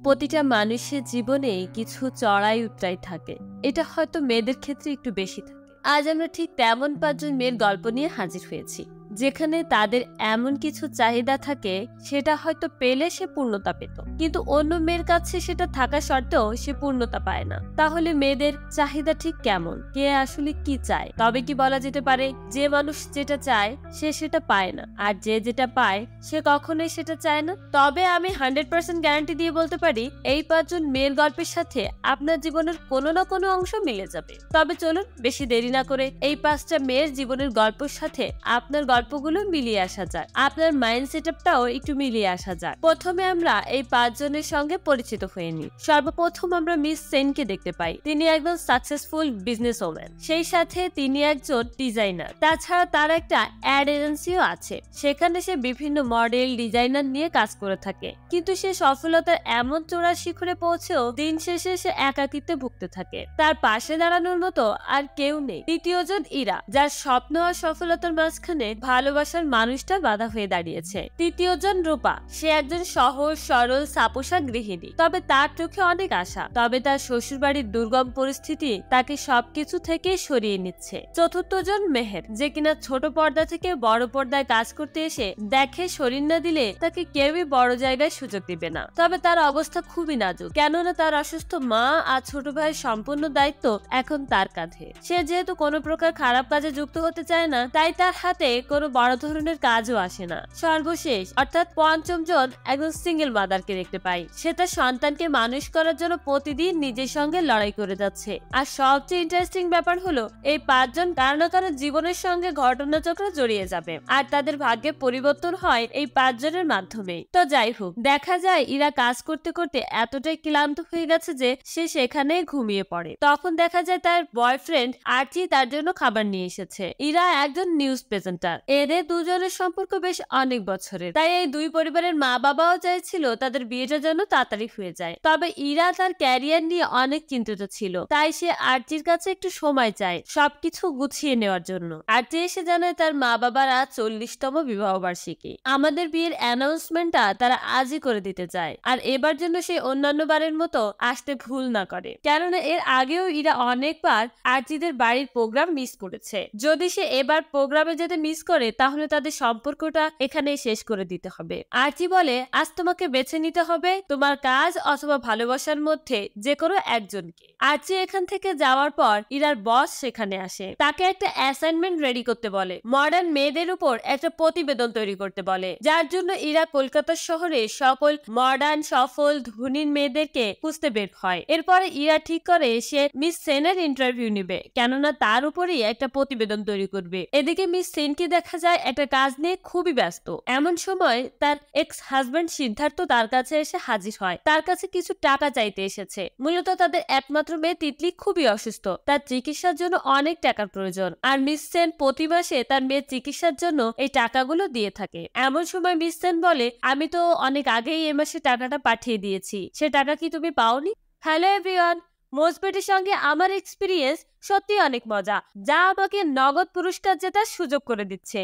প্রতিটা মানুষের জীবনে কিছু চড়াই উতরাই থাকে। এটা হয়তো মেয়েদের ক্ষেত্রে একটু বেশি থাকে। আজ আমরা ঠিক তেমন 5 জন মেয়ের গল্প নিয়ে হাজির হয়েছি, যেখানে তাদের এমন কিছু চাহিদা থাকে সেটা হয়তো পেলে সে পূর্ণতা পেত, কিন্তু অন্য মেয়ের কাছে সেটা থাকা সত্ত্বেও সে পূর্ণতা পায় না। তাহলে মেয়েদের চাহিদা ঠিক কেমন, কে আসলে কি চায়? তবে কি বলা যেতে পারে যে মানুষ যেটা চায় সে সেটা পায় না, আর যে যেটা পায় সে কখনোই সেটা চায় না? তবে আমি 100% গ্যারান্টি দিয়ে বলতে পারি এই 5 জন মেয়ের গল্পের সাথে আপনার জীবনের কোনো না কোনো অংশ মিলে যাবে। তবে চলুন বেশি দেরি না করে এই 5টা মেয়ের জীবনের গল্পের সাথে আপনার গল্পগুলো মিলিয়ে আসা যাক, আপনার মাইন্ড সেটআপটাও একটু মিলিয়ে আসা যাক। প্রথমে আমরা এই 5 জনের সঙ্গে পরিচিত হয়ে নিই। সর্বপ্রথম আমরা মিস সেনকে দেখতে পাই। তিনি একজন সাকসেসফুল বিজনেস ওম্যান, সেই সাথে তিনি একজন ডিজাইনার। তাছাড়া তার একটা অ্যাড এজেন্সিও আছে, সেখানে সে বিভিন্ন মডেল ডিজাইনার নিয়ে কাজ করে থাকে। কিন্তু সে সফলতার এমন চূড়ার শিখরে পৌঁছেও দিন শেষে সে একাকিত্বে ভুগতে থাকে। তার পাশে দাঁড়ানোর মতো আর কেউ নেই। তৃতীয়জন ইরা, যার স্বপ্ন আর সফলতার মাঝখানে ভালোবাসার মানুষটা বাধা হয়ে দাঁড়িয়েছে। তৃতীয়জন রূপা, সে একজন সহজ সরল সাপোষা গৃহিণী, তবে তার চোখে অনেক আশা। তবে তার শ্বশুরবাড়ির দুর্গম পরিস্থিতি তাকে সবকিছু থেকে সরিয়ে নিচ্ছে। চতুর্থজন মেহের, যে কিনা ছোট পর্দা থেকে বড় পর্দায় কাজ করতে এসে দেখে শরীর না দিলে তাকে কেউই বড় জায়গায় সুযোগ দিবে না। তবে তার অবস্থা খুবই নাজুক, কেননা তার অসুস্থ মা আর ছোট ভাইয়ের সম্পূর্ণ দায়িত্ব এখন তার কাঁধে। সে যেহেতু কোনো প্রকার খারাপ কাজে যুক্ত হতে চায় না, তাই তার হাতে কোনো বড় ধরনের কাজও আসে না। সর্বশেষ অর্থাৎ পঞ্চম জন একজন সিঙ্গেল মাদারকে দেখতে পাই। সে তার সন্তানকে মানুষ করার জন্য প্রতিদিন নিজের সঙ্গে লড়াই করে যাচ্ছে। আর সবচেয়ে ইন্টারেস্টিং ব্যাপার হলো এই 5 জন কারো না কারো জীবনের সঙ্গে ঘটনাচক্রে জড়িয়ে যাবে, আর তাদের ভাগ্যে পরিবর্তন হয় এই 5 জনের মাধ্যমে। তো যাই হোক, দেখা যায় ইরা কাজ করতে করতে এতটাই ক্লান্ত হয়ে গেছে যে সে সেখানে ঘুমিয়ে পড়ে। তখন দেখা যায় তার বয়ফ্রেন্ড আর্চি তার জন্য খাবার নিয়ে এসেছে। ইরা একজন নিউজ প্রেজেন্টার। এদের দুজনের সম্পর্ক বেশ অনেক বছরের, তাই এই দুই পরিবারের মা বাবাও চাইছিল তাদের বিয়েটা যেন তাড়াতাড়ি হয়ে যায়। তবে ইরা তার ক্যারিয়ার নিয়ে অনেক চিন্তিত ছিল, তাই সে আর্চির কাছে একটু সময় চায় সবকিছু গুছিয়ে নেওয়ার জন্য। আর্চি এসে জানায় তার মা বাবার আজ 40তম বিবাহ বার্ষিকী। আমাদের বিয়ের অ্যানাউন্সমেন্টটা তারা আজই করে দিতে চায়, আর এবার জন্য সে অন্যান্য বারের মতো আসতে ভুল না করে, কেননা এর আগেও ইরা অনেকবার আর্চিদের বাড়ির প্রোগ্রাম মিস করেছে। যদি সে এবার প্রোগ্রামে যেতে মিস করে তাহলে তাদের সম্পর্কটা এখানেই শেষ করে দিতে হবে। আর্চি বলে আজ তোমাকে বেছে নিতে হবে তোমার কাজ অথবা ভালোবাসার মধ্যে যে কোনো একজনকে। আর্চি এখান থেকে যাওয়ার পর ইরার বস সেখানে আসে, তাকে একটা অ্যাসাইনমেন্ট রেডি করতে বলে। মডার্ন মেয়েদের উপর একটা প্রতিবেদন তৈরি করতে বলে, যার জন্য ইরা কলকাতা শহরে সকল মডার্ন সফল ধনী মেয়েদেরকে খুঁজতে বের হয়। এরপরে ইরা ঠিক করে সে মিস সেনের ইন্টারভিউ নিবে, কেননা তার উপরই একটা প্রতিবেদন তৈরি করবে। এদিকে মিস সেনকে দেখা যায় একটা কাজ নিয়ে খুবই ব্যস্ত। এমন সময় তার এক্স হাজবেন্ড সিদ্ধার্থ তার কাছে এসে হাজির হয়। তার কাছে কিছু টাকা চাইতে এসেছে। মূলত তাদের একমাত্র মেয়ে তিতলি খুবই অসুস্থ, তার চিকিৎসার জন্য অনেক টাকার প্রয়োজন, আর মিস সেন প্রতি মাসে তার মেয়ের চিকিৎসার জন্য এই টাকাগুলো দিয়ে থাকে। এমন সময় মিস সেন বলে, আমি তো অনেক আগেই এ মাসে টাকাটা পাঠিয়ে দিয়েছি, সে টাকা কি তুমি পাওনি? হ্যালো এভরিওয়ান, মোজবেটের সঙ্গে আমার এক্সপিরিয়েন্স সত্যি অনেক মজা, যা আমাকে নগদ পুরস্কার জেতার সুযোগ করে দিচ্ছে।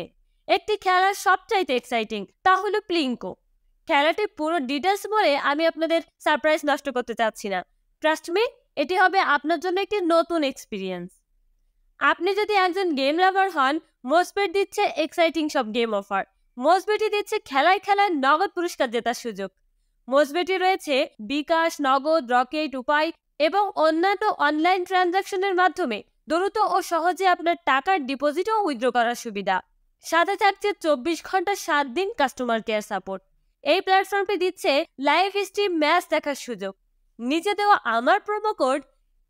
একটি খেলার সবচাইতে এক্সাইটিং, তা হলো প্লিঙ্কো। খেলাটির পুরো ডিটেলস বলে আমি আপনাদের সারপ্রাইজ নষ্ট করতে চাচ্ছি না। ট্রাস্ট মি, এটি হবে আপনার জন্য একটি নতুন এক্সপিরিয়েন্স। আপনি যদি একজন গেম লাভার হন, মোজবেট দিচ্ছে এক্সাইটিং সব গেম অফার। মোজবেটই দিচ্ছে খেলায় খেলায় নগদ পুরস্কার জেতার সুযোগ। মোজবেটে রয়েছে বিকাশ, নগদ, রকেট, উপায় এবং অন্যান্য অনলাইন ট্রানজাকশনের মাধ্যমে দ্রুত ও সহজে আপনার টাকার ডিপোজিট ও উইথড্র করার সুবিধা। সাথে থাকছে 24 ঘন্টা 7 দিন কাস্টমার কেয়ার সাপোর্ট। এই প্ল্যাটফর্মটি দিচ্ছে লাইভ স্ট্রিম ম্যাচ দেখার সুযোগ। নিচে দেওয়া আমার প্রোমো কোড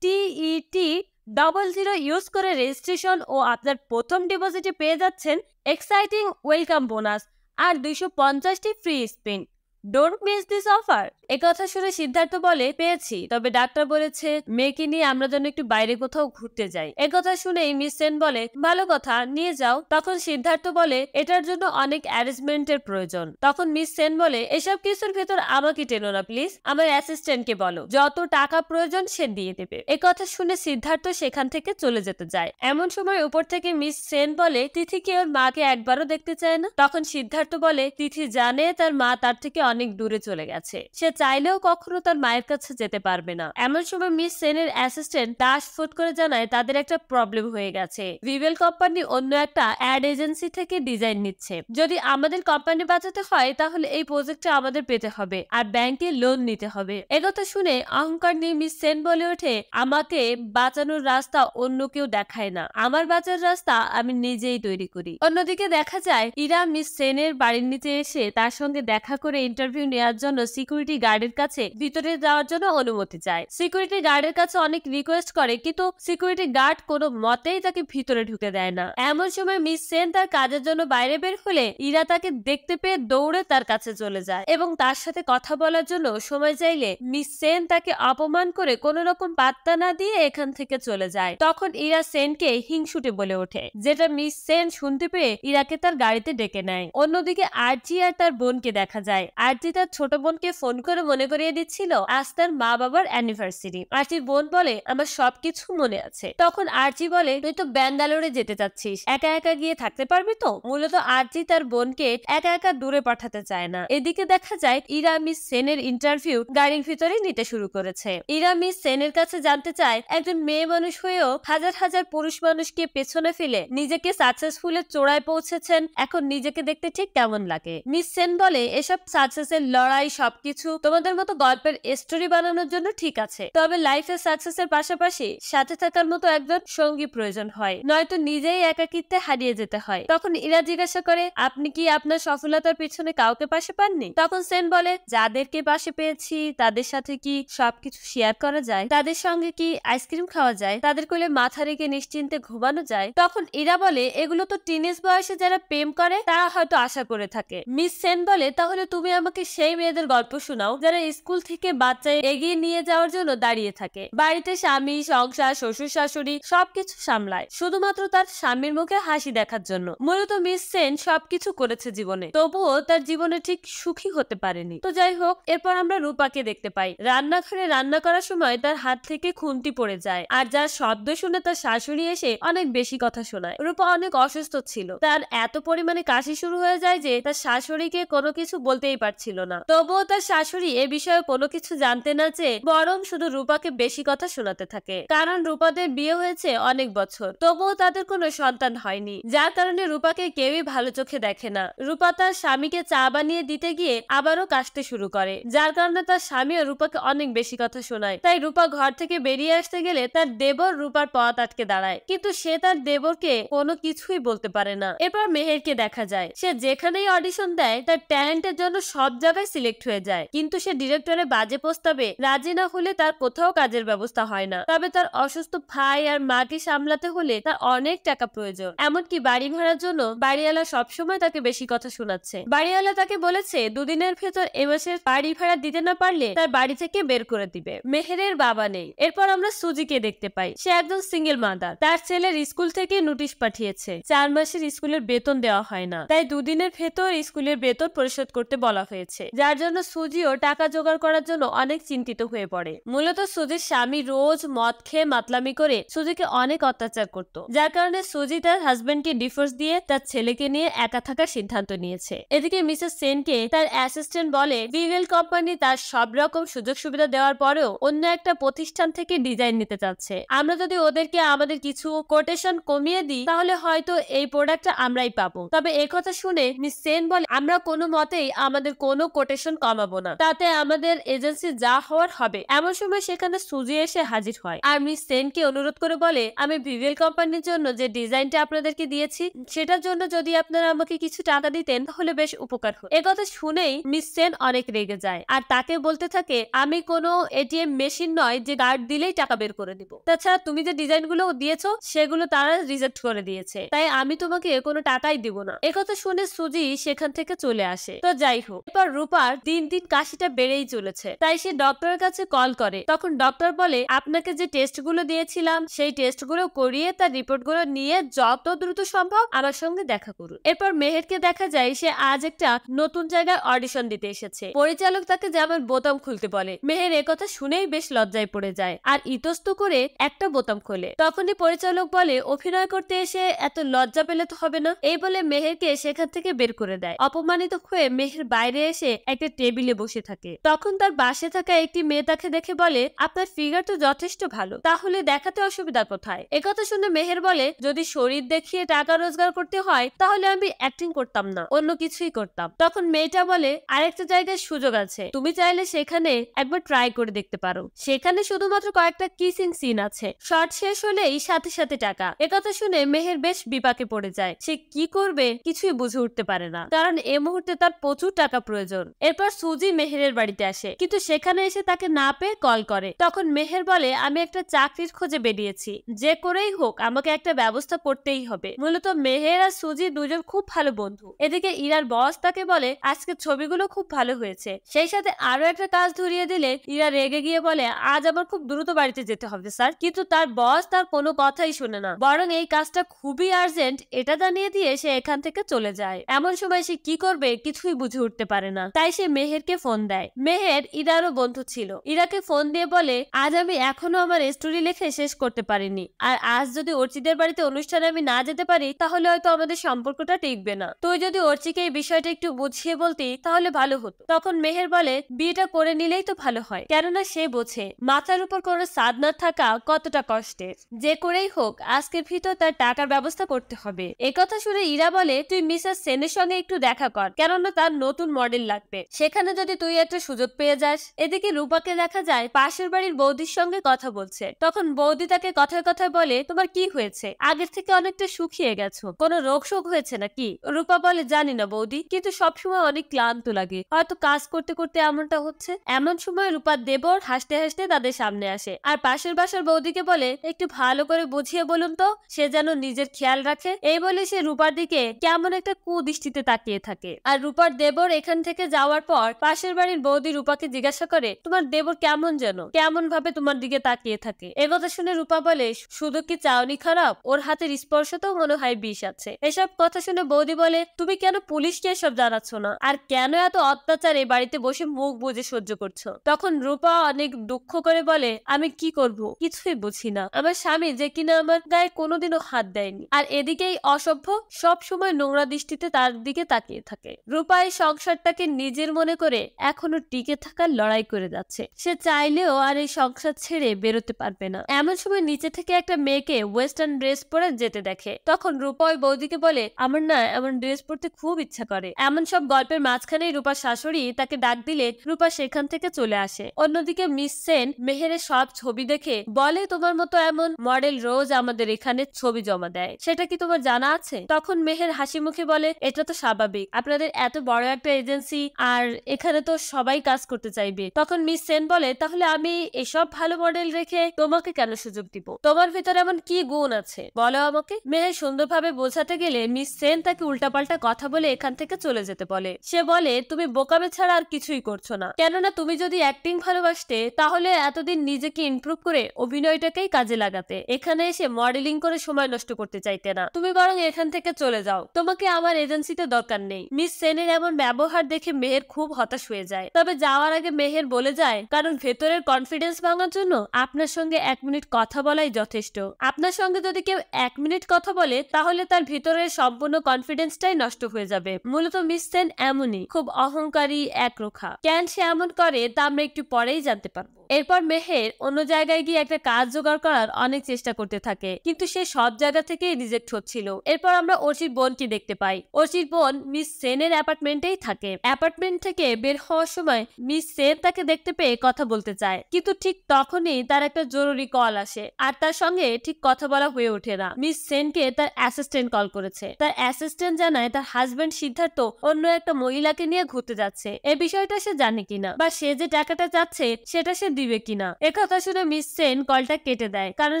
TET00 ইউজ করে রেজিস্ট্রেশন ও আপনার প্রথম ডিপোজিটে পেয়ে যাচ্ছেন এক্সাইটিং ওয়েলকাম বোনাস আর 250টি free spin. Don't miss this offer. একথা শুনে সিদ্ধার্থ বলে, পেয়েছি, তবে ডাক্তার বলেছে মেয়েকে নিয়ে আমরা যেন একটু বাইরে কোথাও ঘুরতে যাই। একথা শুনেই মিস সেন বলে, ভালো কথা, নিয়ে যাও। তখন সিদ্ধার্থ বলে, এটার জন্য অনেক অ্যারেঞ্জমেন্টের প্রয়োজন। তখন মিস সেন বলে, এসব কিছুর ভেতর আমাকে টেনো না প্লিজ, আমার অ্যাসিস্ট্যান্টকে বলো, যত টাকা প্রয়োজন সে দিয়ে দেবে। একথা শুনে সিদ্ধার্থ সেখান থেকে চলে যেতে যায়। এমন সময় উপর থেকে মিস সেন বলে, তিথি কি ওর মাকে একবারও দেখতে চায় না? তখন সিদ্ধার্থ বলে, তিথি জানে তার মা তার থেকে অনেক দূরে চলে গেছে, সে চাইলেও কখনো তার মায়ের কাছে যেতে পারবে না। এমন সময় মিস সেনের অ্যাসিস্ট্যান্ট দাস ফোন করে জানায় তাদের একটা প্রবলেম হয়ে গেছে। ভিভেল কোম্পানি অন্য একটা অ্যাড এজেন্সি থেকে ডিজাইন নিচ্ছে। যদি আমাদের কোম্পানি বাঁচাতে হয় তাহলে এই প্রজেক্টটা আমাদের পেতে হবে আর ব্যাংকে লোন নিতে হবে। একথা শুনে অহংকার নিয়ে মিস সেন বলে ওঠে, আমাকে বাঁচানোর রাস্তা অন্য কেউ দেখায় না, আমার বাঁচার রাস্তা আমি নিজেই তৈরি করি। অন্যদিকে দেখা যায় ইরা মিস সেনের বাড়ির নিচে এসে তার সঙ্গে দেখা করে ইন্টারভিউ নেওয়ার জন্য সিকিউরিটি গার্ডের কাছে ভিতরে যাওয়ার জন্য অনুমতি চায়। সিকিউরিটি গার্ডের কাছে অনেক রিকোয়েস্ট করে, কিন্তু সিকিউরিটি গার্ড কোনো মতেই তাকে ভিতরে ঢুকে দেয় না। এমন সময় মিস সেন তার কাজের জন্য বাইরে বের হলে ইরা তাকে দেখতে পেয়ে দৌড়ে তার কাছে চলে যায় এবং তার সাথে কথা বলার জন্য সময় চাইলে মিস সেন তাকে অপমান করে কোন রকম পাত্তা না দিয়ে এখান থেকে চলে যায়। তখন ইরা সেনকে হিংসুটে বলে ওঠে, যেটা মিস সেন শুনতে পেয়ে ইরাকে তার গাড়িতে ডেকে নেয়। অন্যদিকে আরজি আর তার বোনকে দেখা যায়। আরজি তার ছোট বোনকে ফোন করে মনে করিয়ে দিচ্ছিল আজ তার মা বাবার অ্যানিভার্সারি। আরজির বোন বলে, আমার সবকিছু মনে আছে। তখন আরজি বলে, তুই তো ব্যাঙ্গালোরে যেতে চাচ্ছিস, একা একা গিয়ে থাকতে পারবি তো? মূলত আরজি তার বোনকে একা একা দূরে পাঠাতে চায় না। এদিকে দেখা যায় ইরা মিস সেনের ইন্টারভিউ গাড়ির ভিতরে নিতে শুরু করেছে। ইরা মিস সেনের কাছে জানতে চায়, একজন মেয়ে মানুষ হয়েও হাজার হাজার পুরুষ মানুষকে পেছনে ফেলে নিজেকে সাকসেসফুলের চূড়ায় পৌঁছেছেন, এখন নিজেকে দেখতে ঠিক কেমন লাগে? মিস সেন বলে, এসব সাকসেসের লড়াই সবকিছু তোমাদের মতো গল্পের স্টোরি বানানোর জন্য ঠিক আছে, তবে লাইফের সাকসেসের পাশাপাশি সাথে থাকার মতো একজন সঙ্গী প্রয়োজন হয়, নয়তো নিজেই একাকিত্বে হারিয়ে যেতে হয়। তখন ইরা জিজ্ঞাসা করে, আপনি কি আপনার সফলতার পিছনে কাউকে পাশে পাননি? তখন সেন বলে, যাদেরকে পাশে পেয়েছি তাদের সাথে কি সবকিছু শেয়ার করা যায়? তাদের সঙ্গে কি আইসক্রিম খাওয়া যায়? তাদের কোলে মাথা রেখে নিশ্চিন্তে ঘুমানো যায়? তখন ইরা বলে, এগুলো তো টিনেজ বয়সে যারা প্রেম করে তারা হয়তো আশা করে থাকে। মিস সেন বলে, তাহলে তুমি আমাকে সেই মেয়েদের গল্প শোনাও যারা স্কুল থেকে বাচ্চা এগিয়ে নিয়ে যাওয়ার জন্য দাঁড়িয়ে থাকে, বাড়িতে স্বামী, সংসার, শ্বশুর শাশুড়ি সবকিছু সামলায় শুধুমাত্র তার স্বামীর মুখে হাসি দেখার জন্য। মূলত মিস সেন সবকিছু করেছে জীবনে, তবুও তার জীবনে ঠিক সুখী হতে পারেনি। তো যাই হোক, এরপর আমরা রূপাকে দেখতে পাই। রান্নাঘরে রান্না করার সময় তার হাত থেকে খুন্তি পড়ে যায়, আর যার শব্দ শুনে তার শাশুড়ি এসে অনেক বেশি কথা শোনায়। রূপা অনেক অসুস্থ ছিল, তার এত পরিমাণে কাশি শুরু হয়ে যায় যে তার শাশুড়িকে কোনো কিছু বলতেই পারছিল না। তবুও তার শাশুড়ি এ বিষয়ে কোনো কিছু জানতে না চেয়ে বরং শুধু রূপাকে বেশি কথা শোনাতে থাকে। কারণ রূপাদের বিয়ে হয়েছে অনেক বছর, তবুও তাদের কোনো সন্তান হয়নি, যার কারণে রূপাকে কেউই ভালো চোখে দেখে না। রূপা তার স্বামীকে চা বানিয়ে দিতে গিয়ে আবারও কাশতে শুরু করে, যার কারণে তার স্বামীও রূপাকে অনেক বেশি কথা শোনায়। তাই রূপা ঘর থেকে বেরিয়ে আসতে গেলে তার দেবর রূপার পথ আটকে দাঁড়ায়, কিন্তু সে তার দেবরকে কোনো কিছুই বলতে পারে না। এরপর মেহেরকে দেখা যায়, সে যেখানেই অডিশন দেয় তার ট্যালেন্টের জন্য সব জায়গায় সিলেক্ট হয়ে যায়, কিন্তু সে ডিরেক্টরের বাজে প্রস্তাবে রাজি না হলে তার কোথাও কাজের ব্যবস্থা হয় না। তবে তার অসুস্থ ভাই আর মাকে সামলাতে হলে তার অনেক টাকা প্রয়োজন, এমনকি বাড়ি ভাড়ার জন্য বাড়িওয়ালা সবসময় তাকে বেশি কথা শোনাচ্ছে। বাড়িওয়ালা তাকে বলেছে দুদিনের ভেতর এ মাসের বাড়ি ভাড়া দিতে না পারলে তার বাড়ি থেকে বের করে দিবে। মেহেরের বাবা নেই। এরপর আমরা সুজিকে দেখতে পাই, সে একজন সিঙ্গেল মাদার। তার ছেলের স্কুল থেকে নোটিশ পাঠিয়েছে, 4 মাসের স্কুলের বেতন দেওয়া হয় না, তাই দুদিনের ভেতর স্কুলের বেতন পরিশোধ করতে বলা হয়েছে, যার জন্য সুজিও টাকা জোগাড় করার জন্য অনেক চিন্তিত হয়ে পড়ে। মূলত সুজির স্বামী রোজ মদ খেয়ে মাতলামি করে সুজিকে অনেক অত্যাচার করত, যার কারণে সুজি তার হাজবেন্ডকে ডিভোর্স দিয়ে তার ছেলেকে নিয়ে একা থাকার সিদ্ধান্ত নিয়েছে। এদিকে মিসেস সেনকে তার অ্যাসিস্ট্যান্ট বলে, ভিভেল কোম্পানি তার সব রকম সুযোগ সুবিধা দেওয়ার পরেও অন্য একটা প্রতিষ্ঠান থেকে ডিজাইন নিতে চাচ্ছে। আমরা যদি ওদেরকে আমাদের কিছু কোটেশন কমিয়ে দিই তাহলে হয়তো এই প্রোডাক্টটা আমরাই পাবো। তবে একথা শুনে মিস সেন বলে, আমরা কোনো মতেই আমাদের কোনো কোটেশন কমাবো না, তাতে আমাদের এজেন্সি যা হওয়ার হবে। এমন সময় সেখানে সুজি এসে হাজির হয় আর মিস সেনকে অনুরোধ করে বলে, আমি ভিভেল কোম্পানির জন্য যে ডিজাইনটা আপনাদেরকে দিয়েছি সেটার জন্য যদি আপনারা আমাকে কিছু টাকা দিতেন তাহলে বেশ উপকার হতো। একথা শুনেই মিস সেন অনেক রেগে যায় আর তাকে বলতে থাকে, আমি কোনো এটিএম মেশিন নয় যে কার্ড দিলেই টাকা বের করে দিব। তাছাড়া তুমি যে ডিজাইনগুলো দিয়েছো সেগুলো তারা রিজেক্ট করে দিয়েছে, তাই আমি তোমাকে কোনো টাকাই দিব না। একথা শুনে সুজি সেখান থেকে চলে আসে। তো যাই হোক, এরপর রূপার দিন দিন কাশিটা বেড়েই চলেছে, তাই সে ডক্টরের কাছে কল করে। তখন ডক্টর বলে, আপনাকে যে টেস্টগুলো দিয়েছিলাম সেই টেস্টগুলো করিয়ে তার রিপোর্টগুলো নিয়ে যত দ্রুত সম্ভব আমার সঙ্গে দেখা করুন। এরপর মেহেরকে দেখা যায় সে আজ একটা নতুন জায়গায় অডিশন দিতে এসেছে। পরিচালক তাকে যেমন বোতাম খুলতে বলে, মেহের একথা শুনেই বেশ লজ্জায় পড়ে যায় আর ইতস্ত করে একটা বোতাম খোলে। তখনই পরিচালক বলে, অভিনয় করতে এসে এত লজ্জা পেলে তো হবে না। এই বলে মেহেরকে সেখান থেকে বের করে দেয়। অপমানিত হয়ে মেহের বাইরে এসে একটা টেবিলে বসে থাকে। তখন তার পাশে থাকা একটি মেয়ে তাকে দেখে বলে, আপনার ফিগার তো যথেষ্ট ভালো, তাহলে দেখাতে অসুবিধা কোথায়? একথা শুনে মেহের বলে, যদি শরীর দেখিয়ে টাকা রোজগার করতে হয় তাহলে আমি অ্যাক্টিং করতাম না, অন্য কিছুই করতাম। তখন মেয়েটা বলে, আরেকটা জায়গায় সুযোগ আছে, তুমি চাইলে সেখানে একবার ট্রাই করে দেখতে পারো। সেখানে শুধুমাত্র কয়েকটা কিসিং সিন আছে, শর্ট শেষ হলেই সাথে সাথে টাকা। একথা শুনে মেহের বেশ বিপাকে পড়ে যায়। সে কি করবে কিছুই বুঝে উঠতে পারে না, কারণ এই মুহূর্তে তার প্রচুর টাকা প্রয়োজন। এরপর সুজি মেহেরের বাড়িতে আসে, কিন্তু সেখানে এসে তাকে না পেয়ে কল করে। তখন মেহের বলে, আমি একটা চাকরির খোঁজে বেরিয়েছি, যে করেই হোক আমাকে একটা ব্যবস্থা করতেই হবে। মূলত মেহের আর সুজি দুজন খুব ভালো বন্ধু। এদিকে ইরার বস তাকে বলে, আজকের ছবিগুলো খুব ভালো হয়েছে, সেই সাথে আরো একটা কাজ ধরিয়ে দিলে ইরা রেগে গিয়ে বলে, আজ আমার খুব দ্রুত বাড়িতে যেতে হবে স্যার। কিন্তু তার বস তার কোনো কথাই শুনে না, বরং এই কাজটা খুবই আর্জেন্ট এটা জানিয়ে দিয়ে সে এখান থেকে চলে যায়। এমন সময় সে কি করবে কিছুই বুঝে উঠতে পারে না, তাই সে মেহেরকে ফোন দেয়। মেহের ইরারও বন্ধু ছিল, ইরাকে ফোন দিয়ে বলে, আজ আমি এখনো আমার স্টোরি লিখে শেষ করতে পারিনি, আর আজ যদি অর্চিদের বাড়িতে অনুষ্ঠানে আমি না যেতে পারি তাহলে হয়তো আমাদের সম্পর্কটা টিকবে না। তুই যদি অর্চিকে এই বিষয়টা একটু বুঝিয়ে বলতি তাহলে ভালো হতো। তখন মেহের বলে, বিয়েটা করে নিলেই তো ভালো হয়, কেননা সে বোঝে মাথার উপর কোনো সাদ না থাকা কতটা কষ্টের। যে করেই হোক আজকের ভিতর তার টাকার ব্যবস্থা করতে হবে। একথা শুনে ইরা বলে, তুই মিসেস সেনের সঙ্গে একটু দেখা কর, কেননা তার নতুন মডেল লাগবে, সেখানে যদি তুই একটা সুযোগ পেয়ে যাস। এদিকে রূপাকে দেখা যায় পাশের বাড়ির বৌদির সঙ্গে কথা বলছে। তখন বৌদি তাকে কথায় কথায় বলে, তোমার কি হয়েছে? আগের থেকে অনেকটা শুকিয়ে গেছো, কোনো রোগ শোক হয়েছে নাকি? রূপা বলে, জানি না বৌদি, কিন্তু সবসময় অনেক ক্লান্ত লাগে, হয়তো কাজ করতে করতে এমনটা হচ্ছে। এমন সময় রূপার দেবর হাসতে হাসতে তাদের সামনে আসে, আর পাশের বাসার বৌদিকে বলে, একটু ভালো করে বুঝিয়ে বলুন তো, সে যেন নিজের খেয়াল রাখে। এই বলে সে রূপার দিকে কেমন একটা কুদৃষ্টিতে তাকিয়ে থাকে। আর রূপার দেবর এখান থেকে যাওয়ার পর পাশের বাড়ির বৌদি রূপাকে জিজ্ঞাসা করে, তোমার দেবর কেমন যেন কেমন ভাবে তোমার দিকে তাকিয়ে থাকে। একথা শুনে রূপা বলে, শুধু কি চাউনি খারাপ, ওর হাতের স্পর্শ তো মনে হয় বিষ আছে। এসব কথা শুনে বৌদি বলে, তুমি কেন পুলিশকে এসব জানাচ্ছ না, আর কেন এত অত্যাচার এই বাড়িতে বসে মুখ বুজে সহ্য করছো? তখন রূপা অনেক দুঃখ করে বলে, আমি কি করব কিছুই বুঝি না, আমার স্বামী যে কিনা আমার গায়ে কোনোদিনও হাত দেয়নি, আর এদিকেই অসভ্য সব সময় নোংরা দৃষ্টিতে তার দিকে তাকিয়ে থাকে। রূপা এই সংসারটাকে নিজের মনে করে এখনো টিকে থাকার লড়াই করে যাচ্ছে। সে চাইলেও আর এই সংসার ছেড়ে বেরোতে পারবে না। এমন সময় নিচে থেকে একটা মেয়েকে ওয়েস্টার্ন ড্রেস পরে যেতে দেখে। তখন রূপা ওই বৌদিকে বলে, আমার না এমন ড্রেস পরতে খুব ইচ্ছা করে। এমন সব গল্পের মাঝখানেই রূপার শাশুড়ি তাকে ডাক দিলে রূপা সেখান থেকে চলে আসে। অন্যদিকে মিস সেন মেহেরের সব ছবি দেখে বলে, তোমার মতো এমন মডেল রোজ আমাদের এখানে ছবি জমা দেয়, সেটা কি তোমার জানা আছে? তখন মেহের হাসি মুখে বলে, এটা তো স্বাভাবিক, আপনাদের এত বড় একটা এজেন্সি, আর এখানে তো সবাই কাজ করতে চাইবে। তখন মিস সেন বলে, তাহলে আমি এসব ভালো মডেল রেখে তোমাকে কেন সুযোগ দিব? তোমার ভিতরে এমন কি গুণ আছে বলো আমাকে? মেহের সুন্দরভাবে বোঝাতে গেলে মিস সেন তাকে উল্টাপাল্টা কথা বলে এখান থেকে চলে যেতে বলে। সে বলে, তুমি বোকামে ছাড়া আর কিছুই করছো না, কেননা তুমি যদি অ্যাক্টিং ভালোবাসতে তাহলে এতদিন নিজেকে ইমপ্রুভ করে অভিনয়টাকেই কাজে লাগাতে, এখানে এসে মডেলিং করে সময় নষ্ট করতে চাইতে না। তুমি বরং এখান থেকে চলে যাও, তোমাকে আমার এজেন্সিতে দরকার নেই। মিস সেনের এমন ব্যবহার দেখে মেহের খুব হতাশ হয়ে যায়। তবে যাওয়ার আগে মেহের বলে যায়, কারণ ভেতরের কনফিডেন্স ভাঙার জন্য আপনার সঙ্গে 1 মিনিট কথা বলাই যথেষ্ট। আপনার সঙ্গে যদি কেউ 1 মিনিট কথা বলে তাহলে তার ভিতরের সম্পূর্ণ কনফিডেন্সটাই নষ্ট হয়ে যাবে। মূলত মিস সেন এমনই, খুব অহংকারী, একরোখা। কেন সে এমন করে তা আমরা একটু পরেই জানতে পারবো। এরপর মেহের অন্য জায়গায় গিয়ে একটা কাজ জোগাড় করার অনেক চেষ্টা করতে থাকে, কিন্তু সে সব জায়গা থেকেই রিজেক্ট হচ্ছিল। এরপর আমরা অর্চির বোনকে দেখতে পাই। অর্চির বোন মিস সেনের অ্যাপার্টমেন্টেই থাকে। অ্যাপার্টমেন্ট থেকে বের হওয়ার সময় মিস সেন তাকে দেখতে পেয়ে কথা বলতে চায়, কিন্তু ঠিক তখনই তার একটা জরুরি কল আসে, আর তার সঙ্গে ঠিক কথা বলা হয়ে ওঠে না। মিস সেনকে তার অ্যাসিস্ট্যান্ট কল করেছে। তার অ্যাসিস্ট্যান্ট জানায় তার হাজবেন্ড সিদ্ধার্থ অন্য একটা মহিলাকে নিয়ে ঘুরতে যাচ্ছে। এই বিষয়টা সে জানে কিনা, বা সে যে টাকাটা চাচ্ছে সেটা সে দিবে কিনা। একথা শুনে মিস সেন কলটা কেটে দেয়, কারণ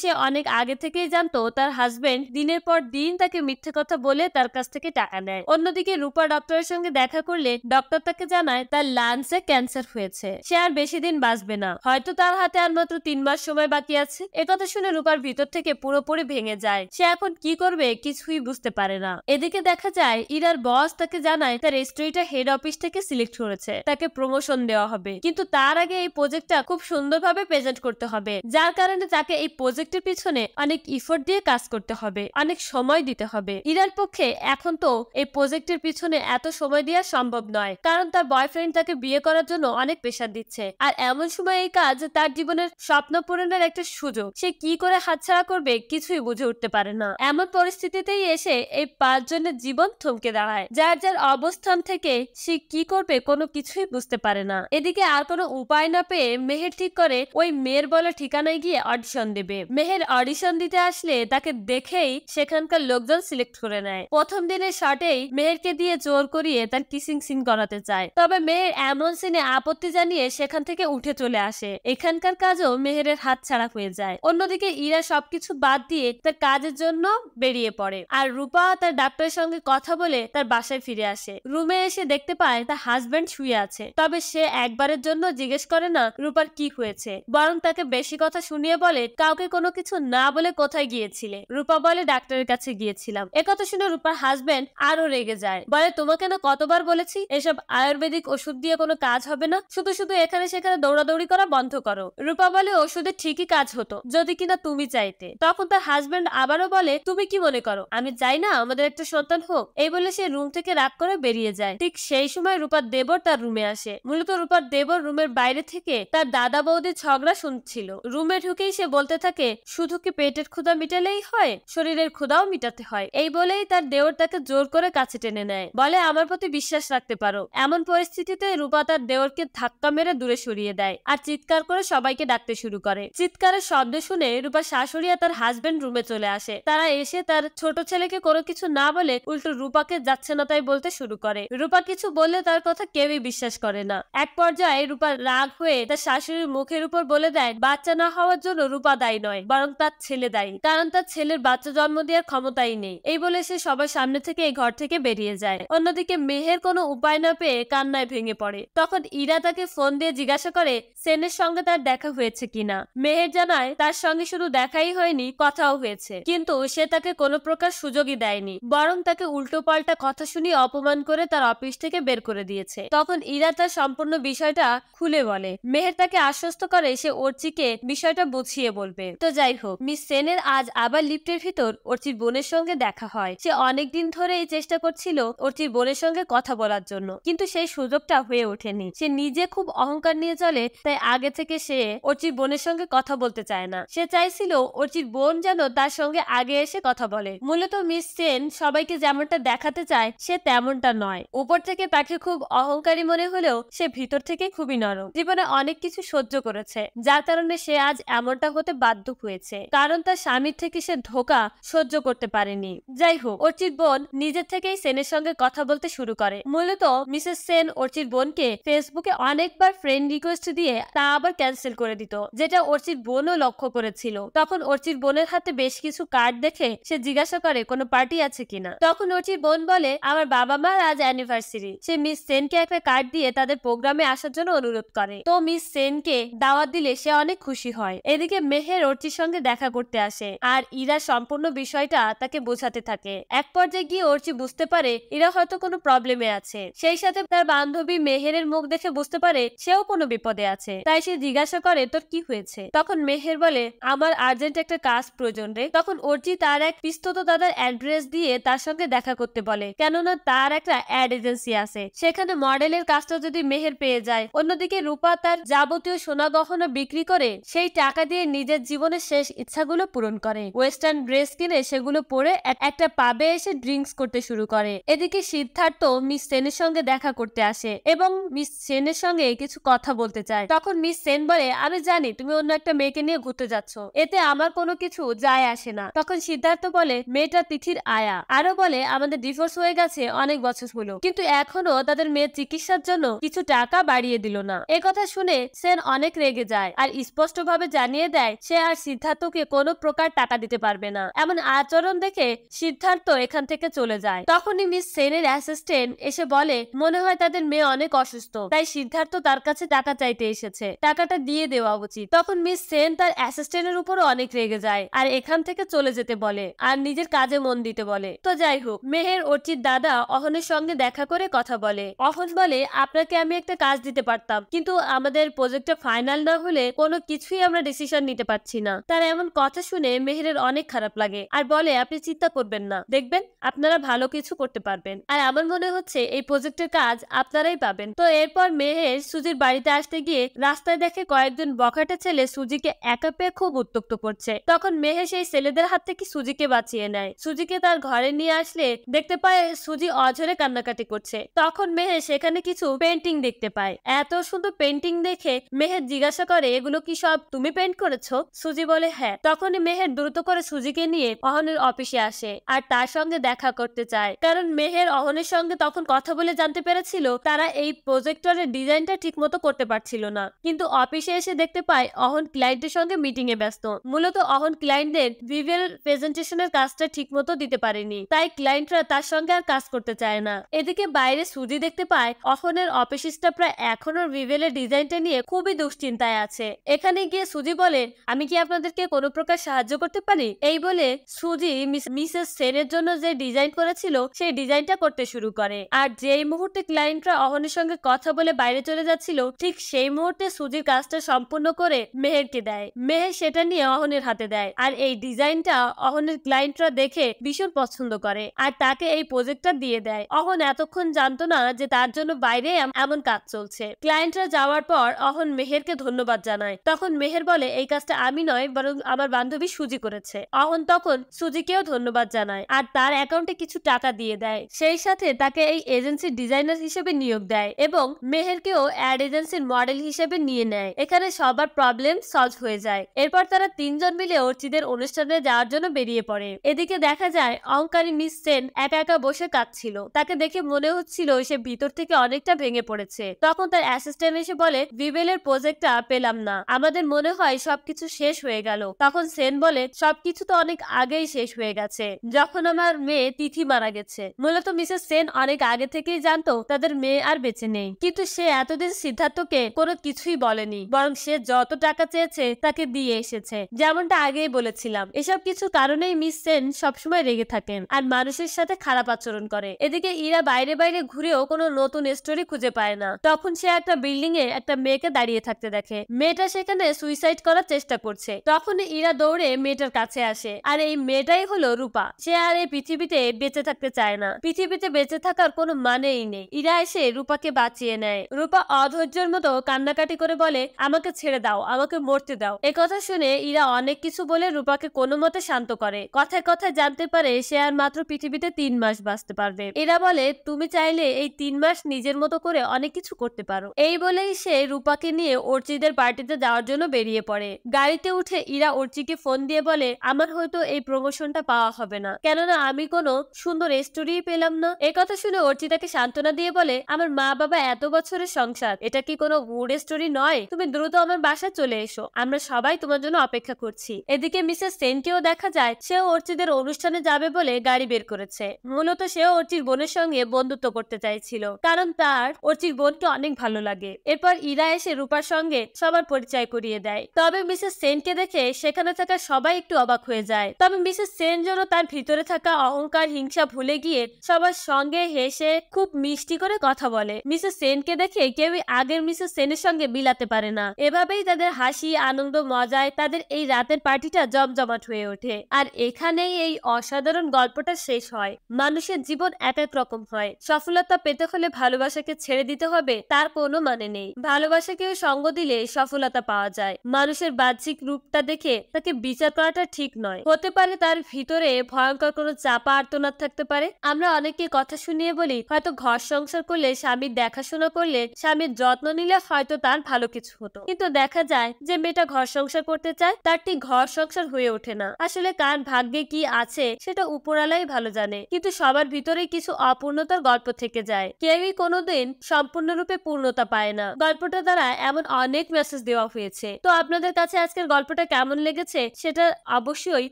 সে অনেক আগে থেকেই জানতো তার হাজবেন্ড দিনের পর দিন তাকে মিথ্যে কথা বলে তার কাছ থেকে টাকা নেয়। অন্যদিকে রূপা ডক্টরের সঙ্গে দেখা করলে ডক্টর তাকে জানায় তার লাংসে ক্যান্সার হয়েছে, সে আর বেশি দিন বাঁচবে না, হয়তো তার হাতে আর মাত্র 3 মাস সময় বাকি আছে। একথা শুনে রূপার ভিতর থেকে পুরোপুরি ভেঙে যায়। সে এখন কি করবে কিছুই বুঝতে পারে না। এদিকে দেখা যায় ইরার বস তাকে জানায় তার স্ত্রীটা হেড অফিস থেকে সিলেক্ট করেছে, তাকে প্রমোশন দেওয়া হবে, কিন্তু তার আগে এই প্রজেক্টটা খুব সুন্দরভাবে প্রেজেন্ট করতে হবে, যার কারণে তাকে এই প্রজেক্টের পিছনে অনেক ইফোর্ট দিয়ে কাজ করতে হবে, অনেক সময় দিতে হবে। ইরার পক্ষে এখন তো এই প্রজেক্টের পিছনে এত সময় দেওয়া সম্ভব সম্ভব নয়, কারণ তার বয়ফ্রেন্ড তাকে বিয়ে করার জন্য অনেক প্রেশার দিচ্ছে। আর এমন সময় এই কাজ তার জীবনের স্বপ্ন পূরণের একটা সুযোগ, সে কি করে হাতছাড়া করবে কিছুই বুঝে উঠতে পারে না। এমন পরিস্থিতিতেই এসে এই 5 জনের জীবন থমকে দাঁড়ায়। যার যার অবস্থান থেকে সে কি করবে কোনো কিছুই বুঝতে পারে না। এদিকে আর কোনো উপায় না পেয়ে মেহের ঠিক করে ওই মেয়ের বলা ঠিকানায় গিয়ে অডিশন দেবে। মেহের অডিশন দিতে আসলে তাকে দেখেই সেখানকার লোকজন সিলেক্ট করে নেয়। প্রথম দিনের শটেই মেহেরকে দিয়ে জোর করিয়ে তার কিসিং সিন করাতে চায়, তবে মেহের এমন সিনে আপত্তি জানিয়ে সেখান থেকে উঠে চলে আসে। এখানকার কাজও মেহেরের হাত ছাড়া হয়ে যায়। অন্যদিকে ইরা সবকিছু বাদ দিয়ে তার কাজের জন্য বেরিয়ে পড়ে, আর রূপা তার ডাক্তারের সঙ্গে কথা বলে তার বাসায় ফিরে আসে। রুমে এসে দেখতে পায় তার হাজবেন্ড শুয়ে আছে, তবে সে একবারের জন্য জিজ্ঞেস করে না রূপার কি হয়েছে, বরং তাকে বেশি কথা শুনিয়ে বলে কাউকে কোনো কিছু না বলে কোথায় গিয়েছিলে। রূপা বলে ডাক্তারের কাছে গিয়েছিলাম। একথা শুনে রূপার হাজবেন্ড আরো রেগে যায়, বলে তোমাকে না কতবার বলেছি এসব আয়ুর্বেদিক ওষুধ দিয়ে কোনো কাজ হবে না, শুধু শুধু এখানে সেখানে দৌড়াদৌড়ি করা বন্ধ করো। রূপা বলে ওষুধে ঠিকই কাজ হতো যদি কিনা তুমি চাইতে। তখন তার হাজবেন্ড আবারও বলে তুমি কি মনে করো আমি চাই না আমাদের একটা সন্তান হোক? এই বলে সে রুম থেকে রাগ করে বেরিয়ে যায়। ঠিক সেই সময় রূপার দেবর তার রুমে আসে। মূলত রূপার দেবর রুমের বাইরে থেকে তার দাদা বৌদির ঝগড়া শুনছিল। রুমে ঢুকেই সে বলতে থাকে শুধু কি পেটের ক্ষুধা মিটালেই হয়, শরীরের ক্ষুধাও মিটাতে হয়। এই বলেই তার দেওর তাকে জোর করে কাছে টেনে নেয়, বলে আমার প্রতি বিশ্বাস রাখতে পারো। এমন পরিস্থিতিতে রূপা তার দেওরকে ধাক্কা মেরে দূরে সরিয়ে দেয় আর চিৎকার করে সবাইকে ডাকতে শুরু করে। চিৎকারের শব্দ শুনে রূপা শাশুড়ি আর তার হাজবেন্ড রুমে চলে আসে। তারা এসে তার ছোট ছেলেকে কোনো কিছু না বলে উল্টো রূপাকে যাচ্ছে না তাই বলতে শুরু করে। রূপা কিছু বললে তার কথা কেউই বিশ্বাস করে না। এক পর্যায়ে রূপা রাগ হয়ে তার শাশুড়ির মুখের উপর বলে দেয় বাচ্চা না হওয়ার জন্য রূপা দায়ী নয়, বরং তার ছেলে দায়ী, কারণ তার ছেলের বাচ্চা জন্ম দেওয়ার ক্ষমতাই নেই। এই বলে সে সবার সামনে থেকে এই ঘর থেকে বেরিয়ে যায়। অন্যদিকে মেহের কোনো উপায় না পেয়ে কান্নায় ভেঙে পড়ে। তখন ইরা তাকে ফোন দিয়ে জিজ্ঞাসা করে সেনের সঙ্গে তার দেখা হয়েছে কিনা। মেহের জানায় তার সঙ্গে শুধু দেখাই হয়নি, কথাও হয়েছে, কিন্তু সে তাকে কোনো প্রকার সুযোগই দেয়নি, বরং তাকে উল্টো পাল্টা কথা শুনিয়ে অপমান করে তার অফিস থেকে বের করে দিয়েছে। তখন ইরা তার সম্পূর্ণ বিষয়টা খুলে বলে। মেহের তাকে আশ্বস্ত করে সে অর্চিকে বিষয়টা বুঝিয়ে বলবে। তো যাই হোক, মিস সেনের আজ আবার লিফটের ভিতর অর্চির বোনের সঙ্গে দেখা হয়। সে অনেকদিন ধরেই চেষ্টা করছিল অর্চির বোনের সঙ্গে কথা বলার জন্য, কিন্তু সেই সুযোগটা হয়ে ওঠেনি। সে নিজে খুব অহংকার নিয়ে চলে, তাই আগে থেকে সে অর্চির বোনের সঙ্গে কথা বলতে চায় না। সে চাইছিল অর্চির বোন যেন তার সঙ্গে আগে এসে কথা বলে। মূলত মিস সেন সবাইকে যেমনটা দেখাতে চায় সে তেমনটা নয়। উপর থেকে তাকে খুব অহংকারী মনে হলেও সে ভিতর থেকে খুবই নরম। জীবনে অনেক কিছু সহ্য করেছে, যার কারণে সে আজ এমনটা হতে বাধ্য হয়েছে, কারণ তার স্বামীর থেকে সে ধোঁকা সহ্য করতে পারেনি। যাই হোক, অর্চির বোন নিজের থেকেই সেনের সঙ্গে কথা বলতে শুরু করে। মূলত মিসেস সেন অর্চির বোনকে ফেসবুকে অনেকবার ফ্রেন্ড রিকোয়েস্ট দিয়ে তা আবার ক্যান্সেল করে দিত, যেটা অর্চির বোনও লক্ষ্য করেছিল। তখন অর্চির বোনের হাতে বেশ কিছু কার্ড দেখে সে জিজ্ঞাসা করে কোনো পার্টি আছে কিনা। তখন অর্চির বোন বলে আমার বাবা মার আজ অ্যানিভার্সারি। সে মিস সেনকে একটা কার্ড দিয়ে তাদের প্রোগ্রামে আসার জন্য অনুরোধ করে। তো মিস সেনকে দাওয়াত দিলে সে অনেক খুশি হয়। এদিকে মেহের অর্চির সঙ্গে দেখা করতে আসে আর ইরা সম্পূর্ণ বিষয়টা তাকে বোঝাতে থাকে। এক পর্যায়ে গিয়ে অর্চি বুঝতে পারে ইরা হয়তো কোনো প্রবলেমে আছে। সেই সাথে তার বান্ধবী মেহেরের মুখ দেখে বুঝতে পারে সেও কোনো বিপদে আছে, তাই সে জিজ্ঞাসা করে তোর কি হয়েছে। তখন মেহের বলে আমার আর্জেন্ট একটা কাজ প্রয়োজন রে। তখন অর্চি তার এক পিস্তত দাদার অ্যাড্রেস দিয়ে তার সঙ্গে দেখা করতে বলে, কেননা তার একটা অ্যাড এজেন্সি আছে, সেখানে মডেলের কাজটা যদি মেহের পেয়ে যায়। অন্যদিকে রূপা তার যাবতীয় সোনা গহনা বিক্রি করে সেই টাকা দিয়ে নিজের জীবনের শেষ ইচ্ছাগুলো পূরণ করে। ওয়েস্টার্ন ড্রেস কিনে সেগুলো পরে একটা পাবে এসে ড্রিঙ্কস করতে শুরু করে। এদিকে সিদ্ধার্থ মিস সেনের সঙ্গে দেখা করতে আসে এবং মিস সেনের সঙ্গে কিছু কথা বলতে চায়। তখন মিস সেন বলে আমি জানি তুমি অন্য একটা মেয়েকে নিয়ে ঘুরতে যাচ্ছ, এতে আমার কোনো কিছু যায় আসে না। তখন সিদ্ধার্থ বলে মেয়েটা তিথির আয়া। আরো বলে আমাদের ডিভোর্স হয়ে গেছে অনেক বছর হলো, কিন্তু এখনো তাদের মেয়ের চিকিৎসার জন্য কিছু টাকা বাড়িয়ে দিল না। এ কথা শুনে সেন অনেক রেগে যায় আর স্পষ্ট ভাবে জানিয়ে দেয় সে আর সিদ্ধার্থকে কোনো প্রকার টাকা দিতে পারবে না। এমন আচরণ দেখে সিদ্ধার্থ এখান থেকে চলে যায়। তখনই মিস সেনের অ্যাসিস্ট্যান্ট এসে বলে মনে হয় তাদের মেয়ে অনেক অসুস্থ, তাই সিদ্ধার্থ তার কাছে টাকা চাইতে এসেছে, টাকাটা দিয়ে দেওয়া উচিত। তখন মিস সেন তার অ্যাসিস্ট্যান্টের উপরও অনেক রেগে যায় আর এখান থেকে চলে যেতে বলে আর নিজের কাজে মন দিতে বলে। তো যাই হোক, মেহের অর্চির দাদা অহনের সঙ্গে দেখা করে কথা বলে। অহন বলে আপনাকে আমি একটা কাজ দিতে পারতাম, কিন্তু আমাদের প্রজেক্টটা ফাইনাল না হলে কোনো কিছুই আমরা ডিসিশন নিতে পারছি না। তার এমন কথা শুনে মেহেরের অনেক খারাপ লাগে আর বলে আপনি চিন্তা করবেন না, দেখবেন আপনারা ভালো কিছু করতে পারবেন। আর আমার মনে হচ্ছে এই প্রজেক্টের কাজ আপনারাই পাবেন। তো এরপর মেহের সুজির বাড়িতে আসতে গিয়ে রাস্তায় দেখে কয়েকজন বখাটে ছেলে সুজিকে একা পেয়ে খুব উত্ত্যক্ত করছে। তখন মেহের সেই ছেলেদের হাত থেকে সুজিকে বাঁচিয়ে নেয়। সুজিকে তার ঘরে নিয়ে আসলে দেখতে পায় সুজি অঝরে কান্নাকাটি করছে। তখন মেহের সেখানে কিছু পেন্টিং দেখতে পায়। এত সুন্দর পেন্টিং দেখে মেহের জিজ্ঞাসা করে, এগুলো কি সব তুমি পেন্ট করেছো? সুজি বলে হ্যাঁ। তখনই মেহের দ্রুত করে সুজিকে নিয়ে অহনের অফিসে আসে আর তার সঙ্গে দেখা করতে চায়, কারণ মেহের অহনের সঙ্গে তখন কথা বলে জানতে পেরেছিল তারা এই প্রজেক্টরের ডিজাইনটা ঠিক মতো করতে পারছিল না। কিন্তু অফিসে এসে দেখতে পায় অহন ক্লায়েন্টের সঙ্গে মিটিং এ ব্যস্ত। মূলত অহন ক্লায়েন্টদের ভিভেল প্রেজেন্টেশনের কাজটা ঠিক মতো দিতে পারেনি, তাই ক্লায়েন্টরা তার সঙ্গে আর কাজ করতে চায় না। এদিকে বাইরে সুজি দেখতে পায় অহনের অফিস স্টাফরা এখনো ভিভেলের ডিজাইনটা নিয়ে খুবই দুশ্চিন্তায় আছে। এখানে গিয়ে সুজি বলে, আমি কি আপনাদেরকে কোনো প্রকার সাহায্য করতে পারি? এই বলে সুজি মিসেস সেনের জন্য যে ডিজাইন করেছিল সেই ডিজাইনটা করতে শুরু করে। আর যেই মুহূর্তে ক্লায়েন্টরা অহনের সঙ্গে কথা বলে বাইরে চলে যাচ্ছিল, ঠিক সেই মুহূর্তে সুজির কাজটা সম্পূর্ণ করে মেহেরকে দেয়। মেহের সেটা নিয়ে অহনের হাতে দেয় আর এই ডিজাইনটা অহনের ক্লায়েন্টরা দেখে ভীষণ পছন্দ করে আর তাকে এই প্রজেক্টটা দিয়ে দেয়। অহন এতক্ষণ জানতো না যে তার জন্য বাইরে এমন কাজ চলছে। ক্লায়েন্টরা যাওয়ার পর অহন মেহেরকে ধন্যবাদ জানায়। তখন মেহের বলে, এই কাজটা আমি নয় বরং আমার বান্ধবী সুজি করেছে। অহন তখন সুজিকেও ধন্যবাদ জানায় আর তার অ্যাকাউন্টে কিছু টাকা দিয়ে দেয়। সেই সাথে তাকে এই এজেন্সির ডিজাইনার হিসেবে নিয়োগ দেয় এবং মেহেরকেও অ্যাড এজেন্সির মডেল হিসেবে নিয়ে নেয়। এখানে সবার প্রবলেম সলভ হয়ে যায়। এরপর তারা তিনজন মিলে অর্চিদের অনুষ্ঠানে যাওয়ার জন্য বেরিয়ে পড়ে। এদিকে দেখা যায় অহংকারী মিস সেন একা একা বসে কাঁদছিল। তাকে দেখে মনে হচ্ছিল সে ভিতর থেকে অনেকটা ভেঙে পড়েছে। তখন তার অ্যাসিস্ট্যান্ট এসে বলে, ভিভেলের প্রজেক্টটা পেলাম না, আমাদের মনে হয় সবকিছু শেষ হয়ে গেল। তখন সেন বলে, সবকিছু তো অনেক আগেই শেষ হয়ে গেছে, যখন আমার মেয়ে তিথি মারা গেছে। মূলত মিসেস সেন অনেক আগে থেকেই জানতো তাদের মেয়ে আর বেঁচে নেই, কিন্তু সে এতদিন সিদ্ধার্থকে কোনো কিছুই বলেনি, বরং সে যত টাকা চেয়েছে তাকে দিয়ে এসেছে। যেমনটা আগেই বলেছিলাম, এসব কিছু কারণেই মিস সেন সবসময় রেগে থাকেন আর মানুষের সাথে খারাপ আচরণ করে। এদিকে ইরা বাইরে বাইরে ঘুরেও কোনো নতুন স্টোরি খুঁজে পায় না। তখন সে একটা বিল্ডিং এ একটা মেয়েকে দাঁড়িয়ে থাকতে দেখে। মেয়েটা সেখানে সুইসাইড করার চেষ্টা করছে। তখন ইরা দৌড়ে মেয়েটার কাছে আসে আর এই মেয়েটাই হলো রূপা। সে আর এই পৃথিবীতে বেঁচে থাকতে চায় না, পৃথিবীতে বেঁচে থাকার কোনো মানেই নেই। ইরা এসে রূপাকে বাঁচিয়ে নেয়। রূপা অধৈর্যের মতো কান্নাকাটি করে বলে, আমাকে ছেড়ে দাও, আমাকে মরতে দাও। একথা শুনে ইরা অনেক কিছু বলে রূপাকে কোনো মতে শান্ত করে। কথায় কথায় জানতে পারে সে আর মাত্র পৃথিবীতে 3 মাস বাঁচতে পারবে। এরা বলে, তুমি চাইলে এই 3 মাস নিজের মতো করে অনেক কিছু করতে পারো। এই বলেই সে রূপাকে নিয়ে অর্চিদের পার্টিতে যাওয়ার জন্য বেরিয়ে পড়ে। গাড়িতে উঠে ইরা অর্চিকে ফোন দিয়ে বলে, আমার হয়তো এই প্রমোশনটা পাওয়া হবে না, কেননা আমি কোনো সুন্দর স্টোরি পেলাম না। একথা শুনে অর্চি তাকে সান্ত্বনা দিয়ে বলে, আমার মা বাবা এত বছরের সংসার, এটা কি কোনো গুড স্টোরি নয়? তুমি দ্রুত আমার বাসায় চলে এসো, আমরা সবাই তোমার জন্য অপেক্ষা করছি। এদিকে মিসেস সেনকেও দেখা যায় সেও অর্চিদের অনুষ্ঠানে যাবে বলে গাড়ি বের করেছে। মূলত সেও অর্চির বোনের সঙ্গে বন্ধুত্ব করতে চাইছিল, কারণ তার অর্চির বোনকে অনেক ভালো লাগে। এরপর ইরা এসে রূপার সঙ্গে সবার পরিচয় করিয়ে দেয়। তবে মিসেস সেনকে দেখে সেখানে থাকা সবাই একটু অবাক হয়ে যায়। তবে মিসেস সেন যেন তার ভিতরে থাকা অহংকার হিংসা ভুলে গিয়ে সবার সঙ্গে হেসে খুব মিষ্টি করে কথা বলে। মিসেস সেনকে দেখে কেউই আগের মিসেস সেনের সঙ্গে মিলাতে পারে না। এভাবেই তাদের হাসি আনন্দ মজায় তাদের এই রাতের পার্টিটা জমজমাট হয়ে ওঠে। আর এখানেই এই অসাধারণ গল্পটা শেষ হয়। মানুষের জীবন এক এক রকম হয়, সফলতা পেতে হলে ভালোবাসাকে ছেড়ে দিতে হবে তার কোনো মানে নেই। ভালোবাসাকেও সঙ্গ দিলে সফলতা পাওয়া যায়। মানুষের বাহ্যিক রূপটা দেখে তাকে বিচার করাটা ঠিক নয়। হতে পারে তার ভিতরে ভয়ঙ্কর কোনো চাপা আর্তনাদ থাকতে পারে। আমরা অনেকে কথা শুনিয়ে বলি, হয়তো ঘর সংসার করলে, স্বামীর দেখাশোনা করলে, স্বামীর যত্ন নিলে হয়তো তার ভালো কিছু হতো। কিন্তু দেখা যায় যে মেয়েটা ঘর সংসার করতে চায়, তার ঠিক ঘর সংসার হয়ে ওঠে না। আসলে কার ভাগ্যে কি আছে সেটা উপরালাই ভালো জানে, কিন্তু সবার ভিতরেই কিছু অপূর্ণতার গল্প থেকে যায়। কেউই কোনোদিন সম্পূর্ণরূপে পূর্ণতা পায় না। গল্পটা দ্বারা এমন অনেক মেসেজ দেওয়া হয়েছে। তো আপনাদের কাছে আজকের গল্পটা কেমন লেগেছে সেটা অবশ্যই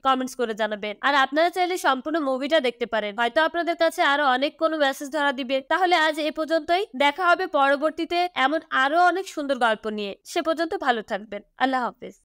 কমেন্টস করে জানাবেন। আর আপনারা চাইলে সম্পূর্ণ মুভিটা দেখতে পারেন, হয়তো আপনাদের কাছে আরো অনেক কোনো মেসেজ ধরা দিবে। তাহলে আজ এ পর্যন্তই, দেখা হবে পরবর্তীতে এমন আরো অনেক সুন্দর গল্প নিয়ে। সে পর্যন্ত ভালো থাকবেন। আল্লাহ হাফেজ।